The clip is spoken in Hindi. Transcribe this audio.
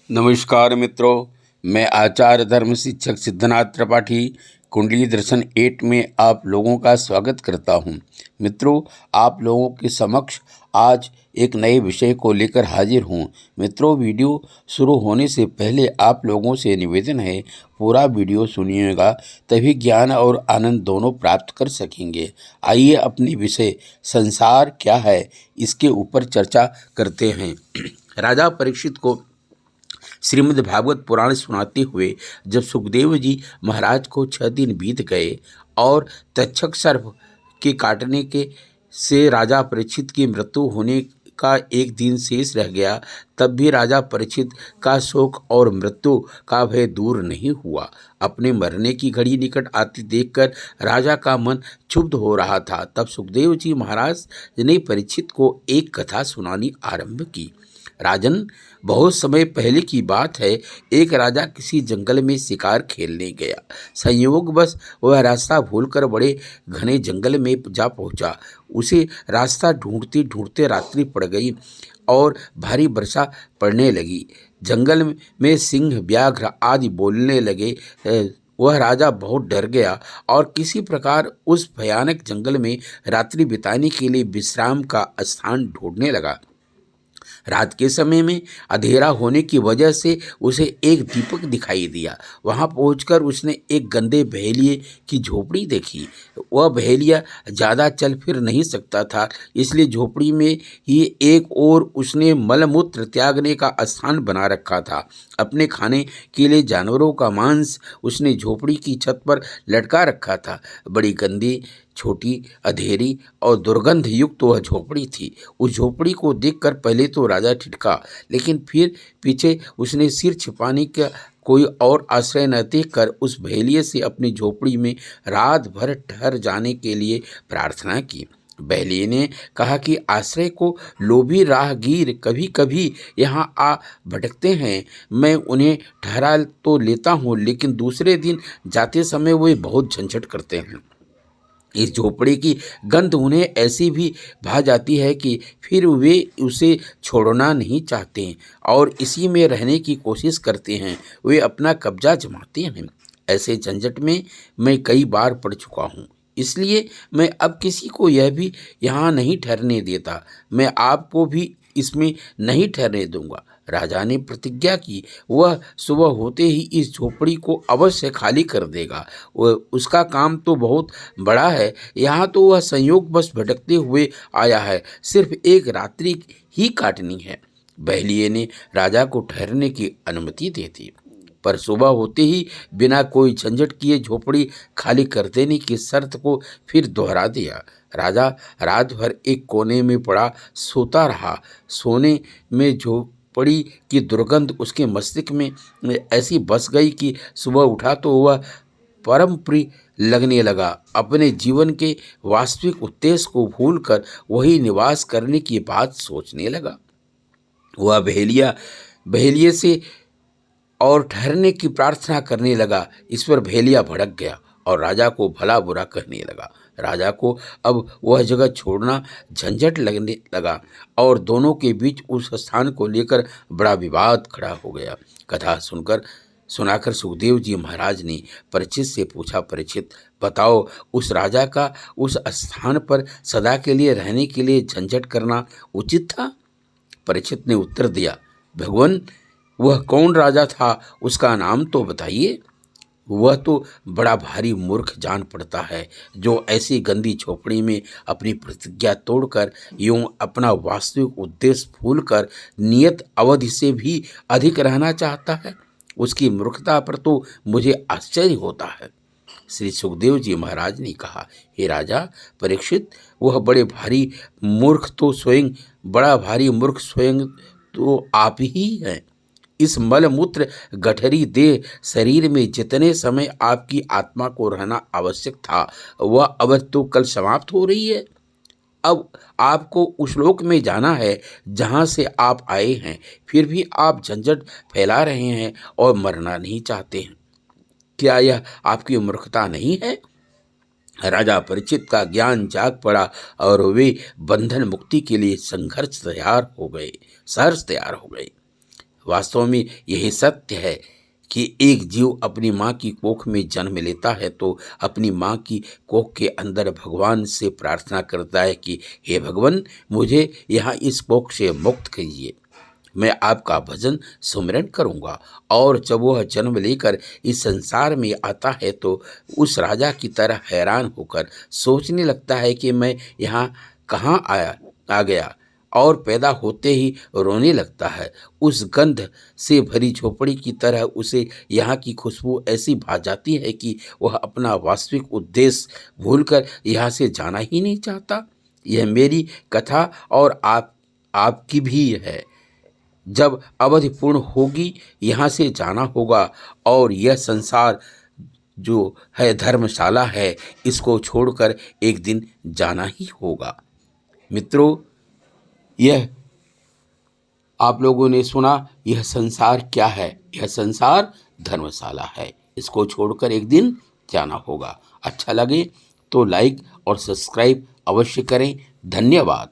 नमस्कार मित्रों, मैं आचार्य धर्म शिक्षक सिद्धनाथ त्रिपाठी कुंडली दर्शन 8 में आप लोगों का स्वागत करता हूं। मित्रों, आप लोगों के समक्ष आज एक नए विषय को लेकर हाजिर हूं। मित्रों, वीडियो शुरू होने से पहले आप लोगों से निवेदन है, पूरा वीडियो सुनिएगा, तभी ज्ञान और आनंद दोनों प्राप्त कर सकेंगे। आइए अपने विषय संसार क्या है इसके ऊपर चर्चा करते हैं। राजा परीक्षित को श्रीमद् भागवत पुराण सुनाते हुए जब सुखदेव जी महाराज को 6 दिन बीत गए और तक्षक सर्प के काटने के से राजा परीक्षित की मृत्यु होने का एक दिन शेष रह गया, तब भी राजा परीक्षित का शोक और मृत्यु का भय दूर नहीं हुआ। अपने मरने की घड़ी निकट आती देखकर राजा का मन क्षुब्ध हो रहा था। तब सुखदेव जी महाराज ने परीक्षित को एक कथा सुनानी आरंभ की। राजन, बहुत समय पहले की बात है। एक राजा किसी जंगल में शिकार खेलने गया। संयोगवश वह रास्ता भूलकर बड़े घने जंगल में जा पहुंचा। उसे रास्ता ढूंढते ढूंढते रात्रि पड़ गई और भारी वर्षा पड़ने लगी। जंगल में सिंह, व्याघ्र आदि बोलने लगे। वह राजा बहुत डर गया और किसी प्रकार उस भयानक जंगल में रात्रि बिताने के लिए विश्राम का स्थान ढूंढने लगा। रात के समय में अंधेरा होने की वजह से उसे एक दीपक दिखाई दिया। वहां पहुंचकर उसने एक गंदे बहेलिए की झोपड़ी देखी। वह बहेलिया ज़्यादा चल फिर नहीं सकता था, इसलिए झोपड़ी में ही एक ओर उसने मलमूत्र त्यागने का स्थान बना रखा था। अपने खाने के लिए जानवरों का मांस उसने झोपड़ी की छत पर लटका रखा था। बड़ी गंदी, छोटी, अंधेरी और दुर्गंध युक्त वह झोपड़ी थी। उस झोपड़ी को देखकर पहले तो राजा ठिठका, लेकिन फिर पीछे उसने सिर छिपाने का कोई और आश्रय न देखकर उस बहेलिये से अपनी झोपड़ी में रात भर ठहर जाने के लिए प्रार्थना की। बहेलिये ने कहा कि आश्रय को लोभी राहगीर कभी कभी यहाँ आ भटकते हैं। मैं उन्हें ठहरा तो लेता हूँ, लेकिन दूसरे दिन जाते समय वे बहुत झंझट करते हैं। इस झोपड़ी की गंध उन्हें ऐसी भी भा जाती है कि फिर वे उसे छोड़ना नहीं चाहते और इसी में रहने की कोशिश करते हैं। वे अपना कब्जा जमाते हैं। ऐसे झंझट में मैं कई बार पड़ चुका हूँ, इसलिए मैं अब किसी को यह भी यहाँ नहीं ठहरने देता। मैं आपको भी इसमें नहीं ठहरने दूंगा। राजा ने प्रतिज्ञा की वह सुबह होते ही इस झोपड़ी को अवश्य खाली कर देगा। वह उसका काम तो बहुत बड़ा है। यहाँ तो वह संयोगवश भटकते हुए आया है, सिर्फ एक रात्रि ही काटनी है। बहेलिये ने राजा को ठहरने की अनुमति दे दी, पर सुबह होते ही बिना कोई झंझट किए झोपड़ी खाली कर देने की शर्त को फिर दोहरा दिया। राजा रात भर एक कोने में पड़ा सोता रहा। सोने में झोपड़ी की दुर्गंध उसके मस्तिष्क में ऐसी बस गई कि सुबह उठा तो वह परम प्रिय लगने लगा। अपने जीवन के वास्तविक उद्देश्य को भूलकर वही निवास करने की बात सोचने लगा। वह बहेलिये से और ठहरने की प्रार्थना करने लगा। इस पर बहेलिया भड़क गया और राजा को भला बुरा कहने लगा। राजा को अब वह जगह छोड़ना झंझट लगने लगा और दोनों के बीच उस स्थान को लेकर बड़ा विवाद खड़ा हो गया। कथा सुनाकर सुखदेव जी महाराज ने परीक्षित से पूछा, परीक्षित बताओ, उस राजा का उस स्थान पर सदा के लिए रहने के लिए झंझट करना उचित था? परीक्षित ने उत्तर दिया, भगवान, वह कौन राजा था, उसका नाम तो बताइए। वह तो बड़ा भारी मूर्ख जान पड़ता है, जो ऐसी गंदी झोपड़ी में अपनी प्रतिज्ञा तोड़कर यूं अपना वास्तविक उद्देश्य भूलकर नियत अवधि से भी अधिक रहना चाहता है। उसकी मूर्खता पर तो मुझे आश्चर्य होता है। श्री सुखदेव जी महाराज ने कहा, हे राजा परीक्षित, वह बड़ा भारी मूर्ख स्वयं तो आप ही हैं। इस मलमूत्र गठरी देह शरीर में जितने समय आपकी आत्मा को रहना आवश्यक था, वह अवधि तो कल समाप्त हो रही है। अब आपको उस लोक में जाना है जहाँ से आप आए हैं, फिर भी आप झंझट फैला रहे हैं और मरना नहीं चाहते हैं। क्या यह आपकी मूर्खता नहीं है? राजा परीक्षित का ज्ञान जाग पड़ा और वे बंधन मुक्ति के लिए सहर्ष तैयार हो गए। वास्तव में यही सत्य है कि एक जीव अपनी माँ की कोख में जन्म लेता है तो अपनी माँ की कोख के अंदर भगवान से प्रार्थना करता है कि हे भगवान, मुझे यहाँ इस कोख से मुक्त कीजिए, मैं आपका भजन सुमिरन करूँगा। और जब वह जन्म लेकर इस संसार में आता है तो उस राजा की तरह हैरान होकर सोचने लगता है कि मैं यहाँ कहाँ आ गया, और पैदा होते ही रोने लगता है। उस गंध से भरी झोपड़ी की तरह उसे यहाँ की खुशबू ऐसी भा जाती है कि वह अपना वास्तविक उद्देश्य भूलकर यहाँ से जाना ही नहीं चाहता। यह मेरी कथा और आपकी भी है। जब अवधि पूर्ण होगी यहाँ से जाना होगा, और यह संसार जो है धर्मशाला है, इसको छोड़कर एक दिन जाना ही होगा। मित्रों, यह आप लोगों ने सुना, यह संसार क्या है? यह संसार धर्मशाला है, इसको छोड़कर एक दिन जाना होगा। अच्छा लगे तो लाइक और सब्सक्राइब अवश्य करें। धन्यवाद।